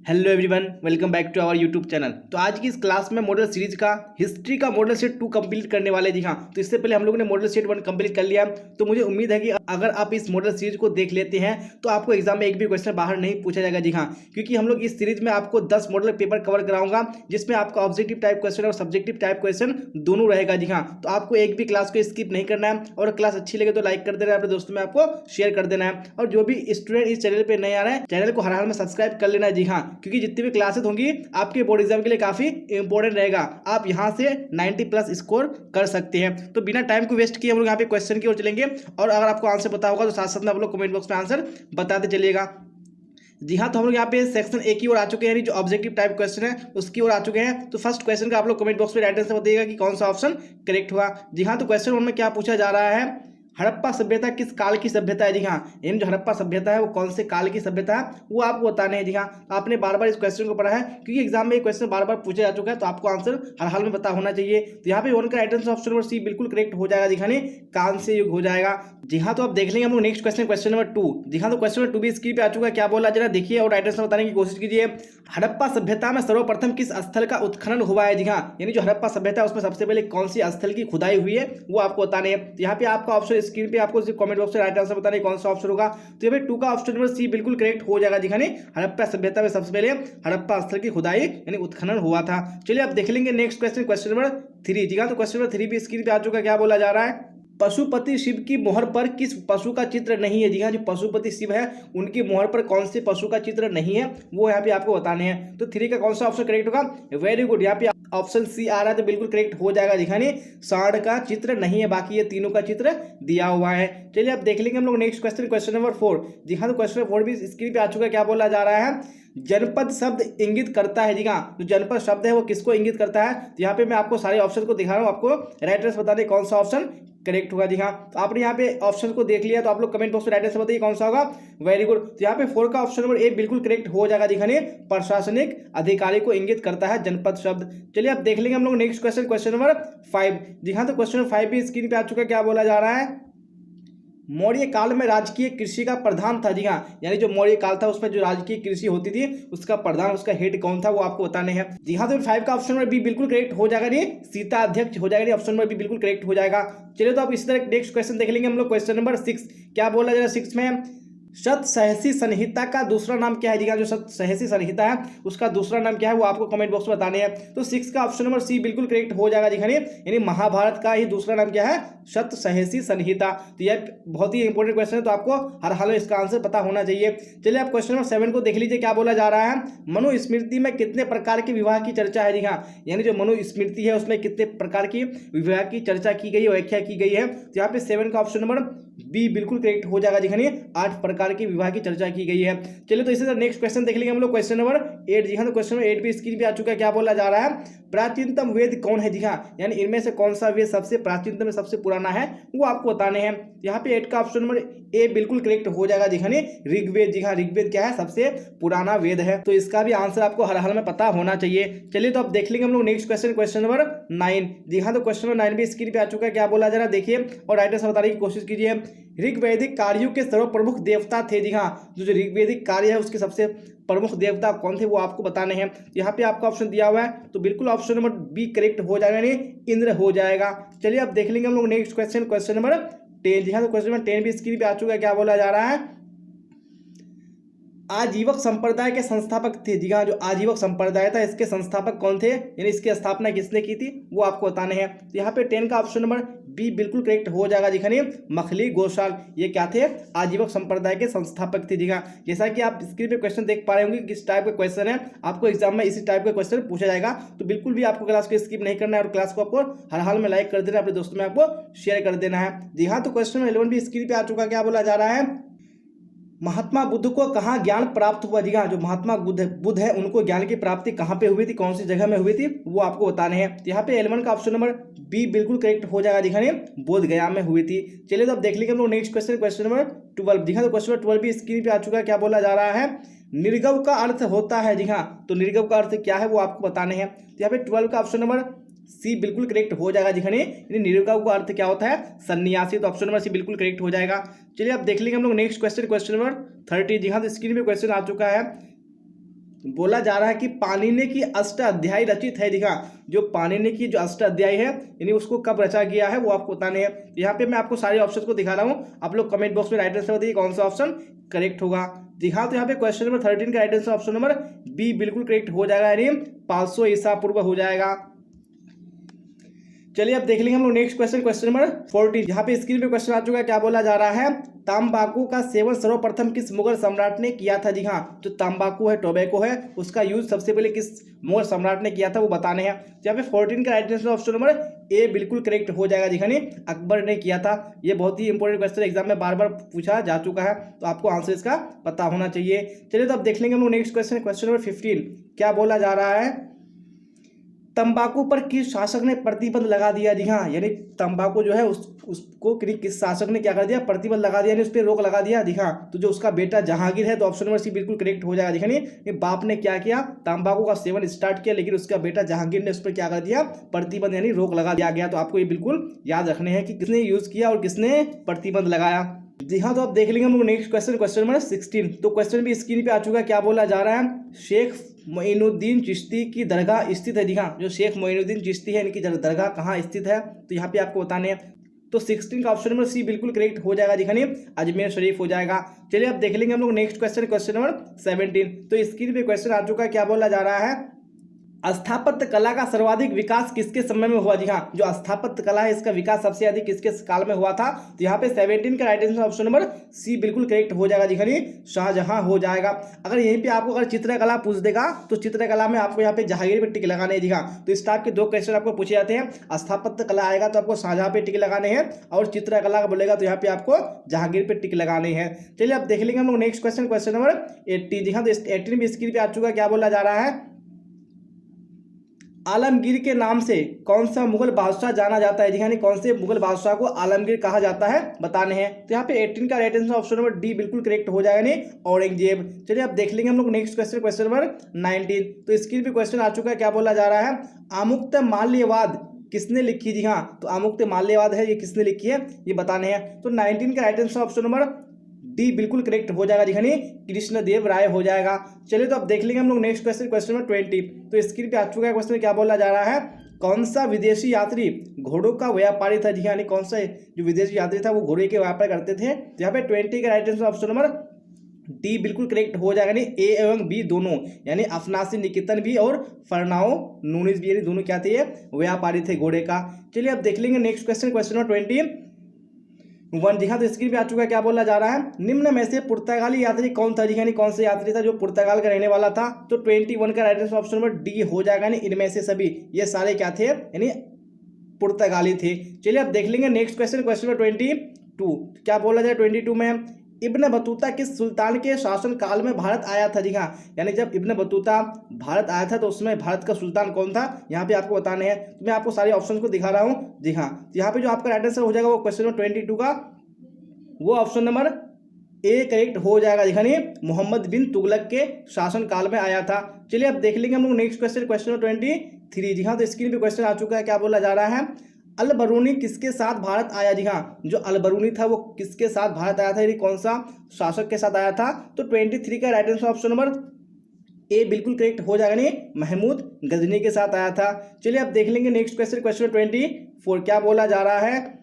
Hello everyone, welcome back to our YouTube channel. तो आज की इस क्लास में मॉडल सीरीज का हिस्ट्री का मॉडल सेट 2 कंप्लीट करने वाले जी। हाँ, तो इससे पहले हम लोगों ने मॉडल सेट 1 कंप्लीट कर लिया। तो मुझे उम्मीद है कि अगर आप इस मॉडल सीरीज को देख लेते हैं तो आपको एग्जाम में एक भी क्वेश्चन बाहर नहीं पूछा जाएगा जी। हाँ, क्योंकि हम लोग इस सीरीज में आपको 10 मॉडल पेपर कवर कराऊंगा, जिसमें आपका ऑब्जेक्टिव टाइप क्वेश्चन और सब्जेक्टिव टाइप क्वेश्चन दोनों रहेगा जी। हाँ, तो आपको एक भी क्लास को स्किप नहीं करना है और क्लास अच्छी लगे तो लाइक कर देना है, अपने दोस्तों में आपको शेयर कर देना है। और जो भी स्टूडेंट इस चैनल पे नए आ रहे हैं, चैनल को हर हाल में सब्सक्राइब कर लेना है जी। हाँ, क्योंकि जितनी भी क्लासेस होंगी आपके बोर्ड एग्जाम के लिए काफी इंपॉर्टेंट रहेगा। आप यहां से 90+ स्कोर कर सकते हैं। तो बिना टाइम को वेस्ट किए हम लोग यहाँ पे क्वेश्चन की ओर चलेंगे, और अगर आपको आंसर पता होगा तो साथ साथ में आप लोग कमेंट बॉक्स में आंसर बताते चलिएगा। जी हाँ, तो हम लोग यहाँ पे सेक्शन ए की ओर आ चुके हैं, यानी जो ऑब्जेक्टिव टाइप क्वेश्चन है उसकी ओर आ चुके हैं। तो फर्स्ट क्वेश्चन का आप लोग कमेंट बॉक्स में राइट आंसर बताइएगा कि कौन सा ऑप्शन करेक्ट हुआ। जी हाँ, तो क्वेश्चन 1 में क्या पूछा जा रहा है, हड़प्पा सभ्यता किस काल की सभ्यता है। जी हाँ, इन जो हड़प्पा सभ्यता है वो कौन से काल की सभ्यता है वो आपको बताने हैं। जी हाँ, आपने बार बार इस क्वेश्चन को पढ़ा है क्योंकि एग्जाम में ये क्वेश्चन बार बार पूछा जा चुका है, तो आपको आंसर हर हाल में पता होना चाहिए। तो यहाँ पे 1 का right answer option number C बिल्कुल करेक्ट हो जाएगा। दिखाने कान से युग हो जाएगा। जी हाँ, तो आप देख लेंगे हम लोग नेक्स्ट क्वेश्चन, क्वेश्चन नंबर 2। जी हाँ, तो क्वेश्चन नंबर 2 भी स्क्रीन पे आ चुका है। क्या बोला जरा देखिए और राइट आंसर बताने की कोशिश कीजिए। हड़प्पा सभ्यता में सर्वप्रथम किस स्थल का उत्खनन हुआ है। जी हाँ, यानी जो हड़प्पा सभ्यता है उसमें सबसे पहले कौन सी स्थल की खुदाई हुई है वो आपको बताने हैं। तो यहाँ पे आपका ऑप्शन स्क्रीन पे आपको कमेंट बॉक्स में राइट आंसर बताने कौन सा ऑप्शन होगा। तो यहाँ पे 2 का ऑप्शन नंबर सी बिल्कुल करेक्ट हो जाएगा। दिखाने हड़प्पा सभ्यता में सबसे पहले हड़प्पा स्थल की खुदाई यानी उत्खनन हुआ था। चलिए आप देख लेंगे नेक्स्ट क्वेश्चन, क्वेश्चन नंबर 3। जी हाँ, तो क्वेश्चन नंबर 3 भी स्क्रीन पे आ चुका है। क्या बोला जा रहा है, पशुपति शिव की मोहर पर किस पशु का चित्र नहीं है। जी हाँ, जो पशुपति शिव है उनकी मोहर पर कौन से पशु का चित्र नहीं है वो यहाँ पे आपको बताने हैं। तो 3 का कौन सा ऑप्शन करेक्ट होगा, वेरी गुड, यहाँ पे ऑप्शन सी आ रहा है तो बिल्कुल करेक्ट हो जाएगा। दिखाने सांड का चित्र नहीं है, बाकी ये तीनों का चित्र दिया हुआ है। चलिए आप देख लेंगे हम लोग नेक्स्ट क्वेश्चन, क्वेश्चन नंबर 4। जी हाँ, तो क्वेश्चन नंबर 4 भी स्क्रीन पे आ चुका है। क्या बोला जा रहा है, जनपद शब्द इंगित करता है। जी हाँ, जो जनपद शब्द है वो किसको इंगित करता है। तो यहाँ पे मैं आपको सारे ऑप्शन को दिखा रहा हूँ, आपको राइट आंसर बताने कौन सा ऑप्शन करेक्ट होगा। जी हाँ, तो आपने यहाँ पे ऑप्शन को देख लिया, तो आप लोग कमेंट बॉक्स में राइट आंसर बताइए कौन सा होगा। वेरी गुड, तो यहाँ पे 4 का ऑप्शन नंबर ए बिल्कुल करेक्ट हो जाएगा। दिखाने प्रशासनिक अधिकारी को इंगित करता है जनपद शब्द। चलिए आप देख लेंगे हम लोग नेक्स्ट क्वेश्चन, क्वेश्चन नंबर 5। जी हाँ, तो क्वेश्चन नंबर 5 भी स्क्रीन पे आ चुका है। क्या बोला जा रहा है, मौर्य काल में राजकीय कृषि का प्रधान था। जी हाँ, यानी जो मौर्य काल था उसमें जो राजकीय कृषि होती थी उसका प्रधान, उसका हेड कौन था वो आपको बताने हैं। जी हाँ, तो 5 का ऑप्शन नंबर बी बिल्कुल करेक्ट हो जाएगा। ये सीता अध्यक्ष हो जाएगा, ऑप्शन नंबर बी बिल्कुल करेक्ट हो जाएगा। चलिए तो आप इसी तरह नेक्स्ट क्वेश्चन देख लेंगे हम लोग, क्वेश्चन नंबर 6। क्या बोला जाएगा 6 में, सतसहसी संहिता का दूसरा नाम क्या है। जी हाँ, जो सतसहसी संहिता है उसका दूसरा नाम क्या है वो आपको कमेंट बॉक्स में बताने हैं। तो 6 का ऑप्शन नंबर सी बिल्कुल करेक्ट हो जाएगा। दिखाने यानी महाभारत का ही दूसरा नाम क्या है, सतसहसी संहिता। तो यह बहुत ही इंपॉर्टेंट क्वेश्चन है, तो आपको हर हाल में इसका आंसर पता होना चाहिए। चलिए आप क्वेश्चन नंबर 7 को देख लीजिए। क्या बोला जा रहा है, मनुस्मृति में कितने प्रकार के विवाह की चर्चा है। जी हाँ, यानी जो मनुस्मृति है उसमें कितने प्रकार की विवाह की चर्चा की गई है, व्याख्या की गई है। तो यहाँ पे 7 का ऑप्शन नंबर बी बिल्कुल करेक्ट हो जाएगा। दिखाने 8 प्रकार की विवाह की चर्चा की गई है। चलिए तो इसी तरह नेक्स्ट क्वेश्चन देख लेंगे हम लोग, क्वेश्चन नंबर 8। जी हाँ, तो क्वेश्चन नंबर 8 भी स्क्रीन पे आ चुका है। क्या बोला जा रहा है, प्राचीनतम वेद कौन है। जी हाँ, यानी इनमें से कौन सा वेद सबसे प्राचीनतम सबसे पुराना है वो आपको बताने हैं। यहाँ पे 8 का ऑप्शन नंबर ए बिल्कुल करेक्ट हो जाएगा। दिखाने ऋग्वेद। जी हाँ, ऋग्वेद क्या है, सबसे पुराना वेद है, तो इसका भी आंसर आपको हर हाल में पता होना चाहिए। चलिए तो आप देख लेंगे हम लोग नेक्स्ट क्वेश्चन, क्वेश्चन नंबर 9। जी हाँ, तो क्वेश्चन नंबर 9 भी स्क्रीन पे आ चुका है। क्या बोला जा रहा है देखिए और राइट आंसर बताने की कोशिश कीजिए। ऋग्वैदिक कार्यों के सर्वप्रमुख देवता थे। जी हाँ, जो ऋग्वैदिक कार्य है उसके सबसे प्रमुख देवता कौन थे वो आपको बताने हैं। यहाँ पे आपका ऑप्शन दिया हुआ है, तो बिल्कुल ऑप्शन नंबर बी करेक्ट हो जाएगा, यानी इंद्र हो जाएगा। चलिए अब देख लेंगे हम लोग नेक्स्ट क्वेश्चन, क्वेश्चन नंबर 10। जी हाँ, तो क्वेश्चन नंबर 10 भी स्क्रीन पे आ चुका है। क्या बोला जा रहा है, आजीवक संप्रदाय के संस्थापक थे। जी हाँ, जो आजीवक संप्रदाय था इसके संस्थापक कौन थे, यानी इसकी स्थापना किसने की थी वो आपको बताने हैं। तो यहाँ पे 10 का ऑप्शन नंबर बी बिल्कुल करेक्ट हो जाएगा। दिखाने मखली गोशाल, ये क्या थे, आजीवक संप्रदाय के संस्थापक थे। जी हाँ, जैसा कि आप स्क्रीन पे क्वेश्चन देख पा रहे होंगे किस टाइप का क्वेश्चन है, आपको एग्जाम में इसी टाइप का क्वेश्चन पूछा जाएगा। तो बिल्कुल भी आपको क्लास को स्किप नहीं करना है और क्लास को आपको हर हाल में लाइक कर देना है, अपने दोस्तों में आपको शेयर कर देना है। जी हाँ, तो क्वेश्चन नंबर 11 भी स्क्रीन पे आ चुका है। क्या बोला जा रहा है, महात्मा बुद्ध को कहाँ ज्ञान प्राप्त हुआ। जी हाँ, जो महात्मा बुद्ध है उनको ज्ञान की प्राप्ति कहाँ पे हुई थी, कौन सी जगह में हुई थी वो आपको बताने हैं। तो यहाँ पे 11 का ऑप्शन नंबर बी बिल्कुल करेक्ट हो जाएगा। दिखाने बोध गया में हुई थी। चलिए तो अब देख लेंगे हम लोग नेक्स्ट क्वेश्चन, क्वेश्चन नंबर 12। जी हाँ, तो क्वेश्चन नंबर 12 भी स्क्रीन पे आ चुका है। क्या बोला जा रहा है, निर्गव का अर्थ होता है। जी हाँ, तो निर्गव का अर्थ क्या है वो आपको बताने हैं। तो यहाँ पे 12 का ऑप्शन नंबर सी बिल्कुल करेक्ट हो जाएगा। दिखाने निर्विकल्प का अर्थ क्या होता है, सन्यासी, तो ऑप्शन नंबर सी बिल्कुल करेक्ट हो जाएगा। चलिए अब देख लेंगे हम लोग नेक्स्ट क्वेश्चन, क्वेश्चन नंबर 30। जी हाँ, तो स्क्रीन पे क्वेश्चन आ चुका है, बोला जा रहा है कि पाणिनि की अष्टाध्यायी रचित है। जी हाँ, जो पाणिनि की जो अष्टाध्यायी है यानी उसको कब रचा गया है वो आपको बताने हैं। यहाँ पे मैं आपको सारे ऑप्शन को दिखा रहा हूँ, आप लोग कमेंट बॉक्स में राइट आंसर बताइए कौन सा ऑप्शन करेक्ट होगा। जी हाँ, तो यहाँ पे क्वेश्चन नंबर 13 का right answer option number B बिल्कुल करेक्ट हो जाएगा, यानी 500 ईसा पूर्व हो जाएगा। चलिए अब देख लेंगे हम लोग नेक्स्ट क्वेश्चन, क्वेश्चन नंबर 14। यहाँ पे स्क्रीन पे क्वेश्चन आ चुका है, क्या बोला जा रहा है, तंबाकू का सेवन सर्वप्रथम किस मुगल सम्राट ने किया था। जी हाँ, जो तंबाकू है, टोबैको है, उसका यूज सबसे पहले किस मुगल सम्राट ने किया था वो बताने हैं। यहाँ पे 14 का right answer option number A बिल्कुल करेक्ट हो जाएगा। जी हाँ, अकबर ने किया था। ये बहुत ही इंपॉर्टेंट क्वेश्चन एग्जाम में बार बार पूछा जा चुका है, तो आपको आंसर इसका पता होना चाहिए। चलिए तो अब देख लेंगे हम लोग नेक्स्ट क्वेश्चन, क्वेश्चन नंबर 15। क्या बोला जा रहा है, तंबाकू पर किस शासक ने प्रतिबंध लगा दिया। जी हाँ, यानी तंबाकू जो है उसको किस शासक ने क्या कर दिया, प्रतिबंध लगा दिया, यानी उस पर रोक लगा दिया। जी हाँ, तो जो उसका बेटा जहांगीर है, तो ऑप्शन नंबर सी बिल्कुल करेक्ट हो जाएगा। देखिए बाप ने क्या किया, तंबाकू का सेवन स्टार्ट किया, लेकिन उसका बेटा जहांगीर ने उस पर क्या कर दिया, प्रतिबंध यानी रोक लगा दिया गया। तो आपको ये बिल्कुल याद रखने हैं कि किसने यूज किया और किसने प्रतिबंध लगाया। जी हाँ, तो आप देख लेंगे हम लोग नेक्स्ट क्वेश्चन, क्वेश्चन नंबर 16। तो क्वेश्चन भी स्क्रीन पे आ चुका है, क्या बोला जा रहा है, शेख मोइनुद्दीन चिश्ती की दरगाह स्थित है। जी हाँ, जो शेख मोइनुद्दीन चिश्ती है इनकी दरगाह कहाँ स्थित है, तो यहाँ पे आपको बताने हैं। तो 16 का ऑप्शन नंबर सी बिल्कुल करेक्ट हो जाएगा। जी हाँ, अजमेर शरीफ हो जाएगा। चलिए अब देख लेंगे हम लोग नेक्स्ट क्वेश्चन, क्वेश्चन नंबर 17। तो स्क्रीन पे क्वेश्चन आ चुका है, क्या बोला जा रहा है, स्थापत्य कला का सर्वाधिक विकास किसके समय में हुआ। जी हाँ, जो स्थापत्य कला है इसका विकास सबसे अधिक किसके काल में हुआ था, तो यहाँ पे 17 का right answer option number C बिल्कुल करेक्ट हो जाएगा। जी हाँ, शाहजहां हो जाएगा। अगर यहीं पे आपको अगर चित्रकला पूछ देगा तो चित्रकला में आपको यहाँ पे जहांगीर पे टिक लगाने हैं। जी हाँ, तो इस टाइप के दो क्वेश्चन आपको पूछे जाते हैं, स्थापत्य कला आएगा तो आपको शाहजहां पे टिक लगाने हैं, और चित्रकला बोलेगा तो यहाँ पे आपको जहांगीर पे टिक लगाने हैं। चलिए अब देख लेंगे हम लोग नेक्स्ट क्वेश्चन, क्वेश्चन नंबर 18। जी हाँ, तो 18 भी स्क्रीन पे आ चुका है, क्या बोला जा रहा है, आलमगीर के नाम से कौन सा मुगल बादशाह जाना जाता है। जी हाँ, कौन से मुगल बादशाह को आलमगीर कहा जाता है बताने हैं। तो यहाँ पे 18 का right answer option number D बिल्कुल करेक्ट हो जाएगा, नहीं औरंगजेब। चलिए अब देख लेंगे हम लोग नेक्स्ट क्वेश्चन, क्वेश्चन नंबर 19। तो स्क्रीन पे क्वेश्चन आ चुका है, क्या बोला जा रहा है, आमुक्त माल्यवाद किसने लिखी। जी हाँ, तो आमुक्त माल्यवाद है, ये किसने लिखी है ये बताने हैं। तो 19 का right answer option number D बिल्कुल करेक्ट हो जाएगा। जी हाँ, कृष्णदेव राय हो जाएगा। चलिए तो अब देख लेंगे हम लोग नेक्स्ट क्वेश्चन, क्वेश्चन नंबर 20। तो स्क्रीन पे आ चुका है क्वेश्चन, क्या बोला जा रहा है, कौन सा विदेशी यात्री घोड़ों का व्यापारी था। जी हाँ, कौन सा जो विदेशी यात्री था वो घोड़े के व्यापार करते थे। यहाँ पे 20 का right answer option number D बिल्कुल करेक्ट हो जाएगा, यानी ए एवं बी दोनों, यानी अफनासी निकेतन भी और फरनाओ नूनिस भी, यानी दोनों क्या थे, व्यापारी थे घोड़े का। चलिए अब देख लेंगे नेक्स्ट क्वेश्चन, क्वेश्चन नंबर 21। जी हाँ, तो स्क्रीन पे आ चुका है, क्या बोला जा रहा है, निम्न में से पुर्तगाली यात्री कौन था। जी हाँ, कौन सा यात्री था जो पुर्तगाल का रहने वाला था। तो 21 का right answer option number D हो जाएगा, यानी इनमें से सभी ये सारे क्या थे, यानी पुर्तगाली थे। चलिए अब देख लेंगे नेक्स्ट क्वेश्चन, क्वेश्चन नंबर 22। क्या बोला जाए 22 में, इब्न बतूता किस सुल्तान के शासन काल में भारत आया था। जी हाँ, यानी जब इब्न बतूता भारत आया था तो उसमें भारत का सुल्तान कौन था, यहाँ पे आपको बताने हैं। तो मैं आपको सारे ऑप्शन को दिखा रहा हूँ। जी हाँ, यहाँ पे जो आपका राइट आंसर हो जाएगा वो क्वेश्चन नंबर 22 का वो ऑप्शन नंबर ए करेक्ट हो जाएगा। जी हाँ, मोहम्मद बिन तुगलक के शासन काल में आया था। चलिए अब देख लेंगे हम लोग नेक्स्ट क्वेश्चन, क्वेश्चन नंबर 23। जी हाँ, तो स्क्रीन पे क्वेश्चन आ चुका है, क्या बोला जा रहा है, अल बरूनी किसके साथ भारत आया। जी हाँ, जो अल बरूनी था वो किसके साथ भारत आया था, यानी कौन सा शासक के साथ आया था। तो 23 का right answer option number A बिल्कुल करेक्ट हो जाएगा, नहीं महमूद गजनी के साथ आया था। चलिए अब देख लेंगे नेक्स्ट क्वेश्चन, क्वेश्चन 24। क्या बोला जा रहा है,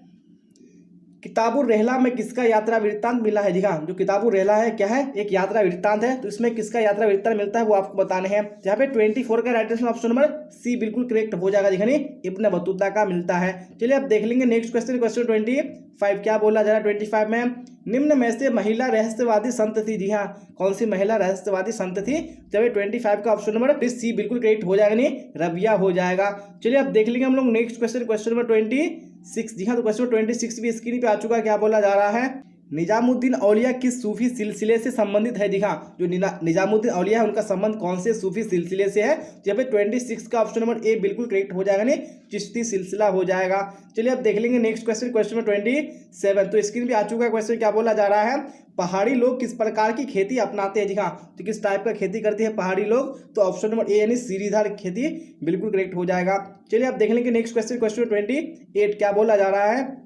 किताबुर रहला में किसका यात्रा वृत्तांत मिला है। जी हाँ, जो किताबुर रहला है क्या है, एक यात्रा वृत्तांत है, तो इसमें किसका यात्रा वृत्तांत मिलता है वो आपको बताने हैं। यहाँ पे 24 का right answer option number C बिल्कुल करेक्ट हो जाएगा। जी हाँ, इब्न बतूता का मिलता है। चलिए अब देख लेंगे नेक्स्ट क्वेश्चन, क्वेश्चन 25। क्या बोला जा रहा है 25 में, निम्न में से महिला रहस्यवादी संत थी। जी हाँ, कौन सी महिला रहस्यवादी संत थी, जब 25 का ऑप्शन नंबर सी बिल्कुल करेक्ट हो जाएगा, नहीं रबिया हो जाएगा। चलिए अब देख लेंगे हम लोग नेक्स्ट क्वेश्चन, क्वेश्चन नंबर 26। जी हाँ, तो क्वेश्चन 26 भी स्क्रीन पे आ चुका है, क्या बोला जा रहा है, निजामुद्दीन औलिया किस सूफी सिलसिले से संबंधित है। जी हाँ, जो निजामुद्दीन औलिया है उनका संबंध कौन से सूफी सिलसिले से है। जब 26 का ऑप्शन नंबर ए बिल्कुल करेक्ट हो जाएगा, नहीं चिश्ती सिलसिला हो जाएगा। चलिए अब देख लेंगे नेक्स्ट क्वेश्चन, क्वेश्चन नंबर 27। तो स्क्रीन पे आ चुका है क्वेश्चन, क्या बोला जा रहा है, पहाड़ी लोग किस प्रकार की खेती अपनाते हैं। जी हाँ, तो किस टाइप का खेती करते हैं पहाड़ी लोग, तो ऑप्शन नंबर ए यानी सीढ़ीदार खेती बिल्कुल करेक्ट हो जाएगा। चलिए अब देख लेंगे नेक्स्ट क्वेश्चन, क्वेश्चन 28। क्या बोला जा रहा है,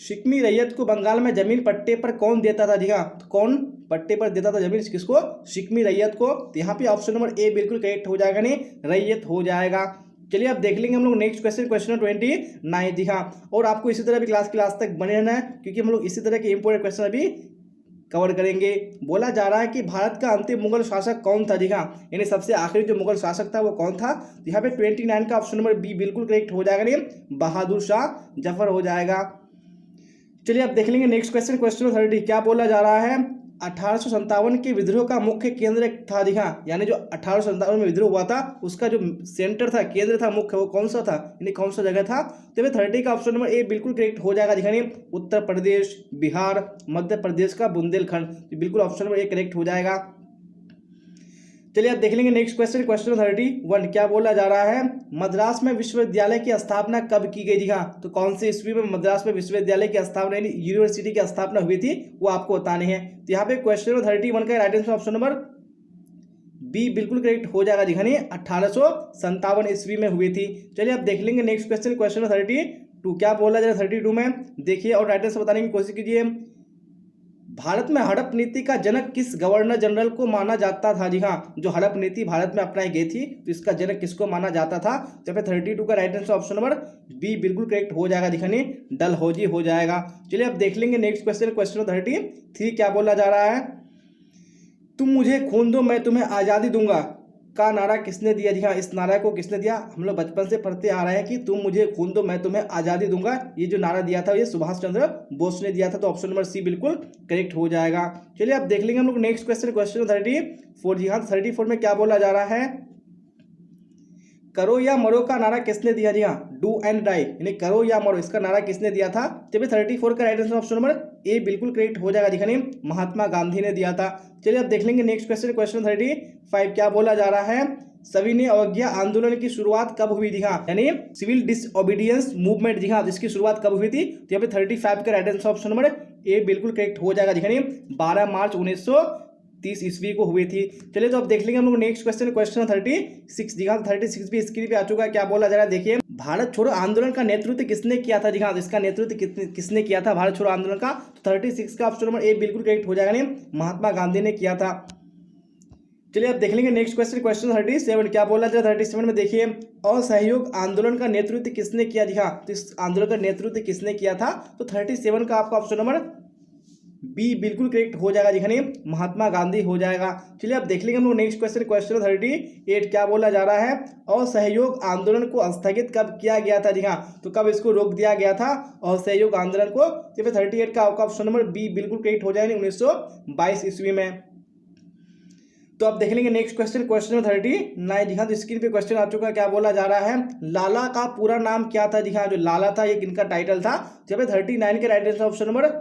सिक्मी रैयत को बंगाल में जमीन पट्टे पर कौन देता था। जी हाँ, तो कौन पट्टे पर देता था जमीन किसको, शिकमी रैयत को। तो यहाँ पे ऑप्शन नंबर ए बिल्कुल करेक्ट हो जाएगा, नहीं रैयत हो जाएगा। चलिए अब देख लेंगे हम लोग नेक्स्ट क्वेश्चन, क्वेश्चन 29। जी हाँ, और आपको इसी तरह भी क्लास तक बने रहना है, क्योंकि हम लोग इसी तरह के इंपोर्टेंट क्वेश्चन अभी कवर करेंगे। बोला जा रहा है कि भारत का अंतिम मुगल शासक कौन था। जी हाँ, यानी सबसे आखिरी जो मुगल शासक था वो कौन था। यहाँ पे 29 का ऑप्शन नंबर बी बिल्कुल करेक्ट हो जाएगा, नहीं बहादुर शाह जफर हो जाएगा। चलिए अब देख लेंगे नेक्स्ट क्वेश्चन, क्वेश्चन 30। क्या बोला जा रहा है, 1857 के विद्रोह का मुख्य केंद्र था। जी हाँ, यानी जो 1857 में विद्रोह हुआ था उसका जो सेंटर था, केंद्र था, मुख्य, वो कौन सा था, यानी कौन सा जगह था। तो ये 30 का ऑप्शन नंबर ए बिल्कुल करेक्ट हो जाएगा। दिखाइए, उत्तर प्रदेश, बिहार, मध्य प्रदेश का बुंदेलखंड, बिल्कुल ऑप्शन नंबर ए करेक्ट हो जाएगा। चलिए अब देख लेंगे नेक्स्ट क्वेश्चन, क्वेश्चन 31। क्या बोला जा रहा है, मद्रास में विश्वविद्यालय की स्थापना कब की गई। जी हाँ, तो कौन से ईस्वी में मद्रास में विश्वविद्यालय की स्थापना, यानी यूनिवर्सिटी की स्थापना हुई थी, वो आपको बताने हैं। तो यहाँ पे क्वेश्चन 31 का right answer option number B बिल्कुल करेक्ट हो जाएगा। दिखाने 1857 ईस्वी में हुई थी। चलिए अब देख लेंगे नेक्स्ट क्वेश्चन, क्वेश्चन 32। क्या बोला जा रहा है 32 में, देखिए और राइट आंसर बताने की कोशिश कीजिए। भारत में हड़प नीति का जनक किस गवर्नर जनरल को माना जाता था। जी हाँ, जो हड़प नीति भारत में अपनाई गई थी तो इसका जनक किसको माना जाता था। तो 32 का right answer option number B बिल्कुल करेक्ट हो जाएगा। दिखाने डलहौजी हो जाएगा। चलिए अब देख लेंगे नेक्स्ट क्वेश्चन, क्वेश्चन 33। क्या बोला जा रहा है, तुम मुझे खून दो मैं तुम्हें आज़ादी दूंगा का नारा किसने दिया। जी हाँ, इस नारा को किसने दिया, हम लोग बचपन से पढ़ते आ रहे हैं कि तुम मुझे खून दो मैं तुम्हें आज़ादी दूंगा। ये जो नारा दिया था ये सुभाष चंद्र बोस ने दिया था। तो ऑप्शन नंबर सी बिल्कुल करेक्ट हो जाएगा। चलिए अब देख लेंगे हम लोग नेक्स्ट क्वेश्चन, क्वेश्चन 34। जी हाँ, 34 में क्या बोला जा रहा है, करो या मरो का नारा किसने दिया। जी हाँ, डू एंड डाई, यानी करो या मरो, इसका नारा किसने दिया था। तो 34 का right answer option number A बिल्कुल करेक्ट हो जाएगा। दिखाने महात्मा गांधी ने दिया था। चलिए अब देख लेंगे नेक्स्ट क्वेश्चन, क्वेश्चन 35। क्या बोला जा रहा है, सविनय अवज्ञा आंदोलन की शुरुआत कब हुई। जी हाँ, यानी सिविल डिसओबीडियंस मूवमेंट। जी हाँ, इसकी शुरुआत कब हुई थी। तो यहाँ पे 35 का right answer option number A बिल्कुल करेक्ट हो जाएगा। दिखाने 12 मार्च 1930 ईस्वी को हुई थी। चलिए तो अब देख लेंगे हम लोग नेक्स्ट क्वेश्चन, क्वेश्चन 36। जी हाँ, 36 भी स्क्रीन पे आ चुका है। क्या बोला जा रहा है, देखिए, भारत छोड़ो आंदोलन का नेतृत्व किसने किया था। जी हाँ, इसका नेतृत्व किसने किया था भारत छोड़ो आंदोलन का। तो 36 का ऑप्शन नंबर ए बिल्कुल करेक्ट हो जाएगा, नहीं महात्मा गांधी ने किया था। चलिए अब देख लेंगे नेक्स्ट क्वेश्चन, क्वेश्चन 37। क्या बोला जाए 37 में, देखिए, असहयोग आंदोलन का नेतृत्व किसने किया। जी हाँ, तो इस आंदोलन का नेतृत्व किसने किया था। तो 37 का आपका ऑप्शन नंबर बी बिल्कुल करेक्ट हो जाएगा। दिखाने महात्मा गांधी हो जाएगा। चलिए अब देख लेंगे हम लोग नेक्स्ट क्वेश्चन, क्वेश्चन 38। क्या बोला जा रहा है, असहयोग आंदोलन को स्थगित कब किया गया था। जी हाँ, तो कब इसको रोक दिया गया था असहयोग आंदोलन को। तो 38 का आपका ऑप्शन नंबर बी बिल्कुल करेक्ट हो जाएगा, 1922 ईस्वी में। तो आप देख लेंगे नेक्स्ट क्वेश्चन, क्वेश्चन 39। जी हाँ, तो स्क्रीन पे क्वेश्चन आ चुका है। क्या बोला जा रहा है, लाला का पूरा नाम क्या था। जी हाँ, जो लाला था ये किनका टाइटल था। जब 39 के right answer option number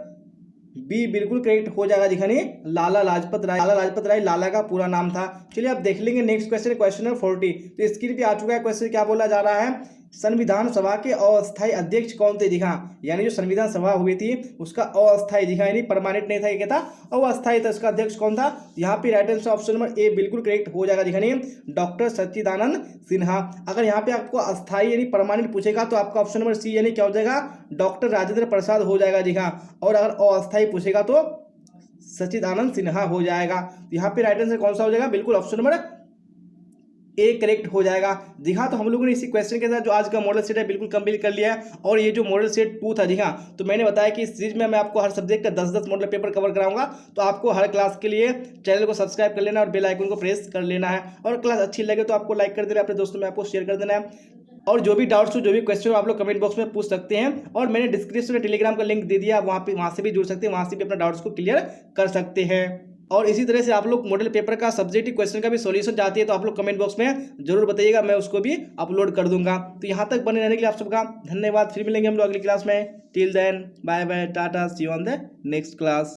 B बिल्कुल करेक्ट हो जाएगा। दिखाने लाला लाजपत राय, लाला लाजपत राय लाला का पूरा नाम था। चलिए आप देख लेंगे नेक्स्ट क्वेश्चन, क्वेश्चन नंबर 40। तो स्क्रीन पे आ चुका है क्वेश्चन। क्या बोला जा रहा है, संविधान सभा के अस्थायी अध्यक्ष कौन थे। दिखा, यानी जो संविधान सभा हुई थी उसका अस्थायी, दिखा यानी परमानेंट नहीं था, ये क्या था, अस्थायी था, उसका अध्यक्ष कौन था। यहाँ पे right answer option number A बिल्कुल करेक्ट हो जाएगा। दिखाने डॉक्टर सच्चिदानंद सिन्हा। अगर यहाँ पे आपको अस्थायी यानी परमानेंट पूछेगा तो आपका ऑप्शन नंबर सी यानी क्या हो जाएगा, डॉक्टर राजेंद्र प्रसाद हो जाएगा। दिखा, और अगर अस्थायी पूछेगा तो सच्चिदानंद सिन्हा हो जाएगा। तो यहाँ पे राइट आंसर कौन सा हो जाएगा, बिल्कुल ऑप्शन नंबर ए करेक्ट हो जाएगा। जी हाँ, तो हम लोगों ने इसी क्वेश्चन के साथ जो आज का मॉडल सेट है बिल्कुल कंप्लीट कर लिया है। और ये जो मॉडल सेट 2 था, जी हाँ, तो मैंने बताया कि इस सीरीज में मैं आपको हर सब्जेक्ट का 10-10 मॉडल पेपर कवर कराऊंगा। तो आपको हर क्लास के लिए चैनल को सब्सक्राइब कर लेना और बेल आइकन को प्रेस कर लेना है। और क्लास अच्छी लगे तो आपको लाइक कर देना, अपने दोस्तों में आपको शेयर कर देना है। और जो भी डाउट्स हो, जो भी क्वेश्चन हो, आप लोग कमेंट बॉक्स में पूछ सकते हैं। और मैंने डिस्क्रिप्शन में टेलीग्राम का लिंक दे दिया, वहाँ से भी जुड़ सकते हैं, वहाँ से भी अपना डाउट्स को क्लियर कर सकते हैं। और इसी तरह से आप लोग मॉडल पेपर का सब्जेक्टिव क्वेश्चन का भी सॉल्यूशन चाहते हैं तो आप लोग कमेंट बॉक्स में जरूर बताइएगा, मैं उसको भी अपलोड कर दूंगा। तो यहाँ तक बने रहने के लिए आप सबका धन्यवाद। फिर मिलेंगे हम लोग अगली क्लास में। Till then bye bye, tata, see you on the next class.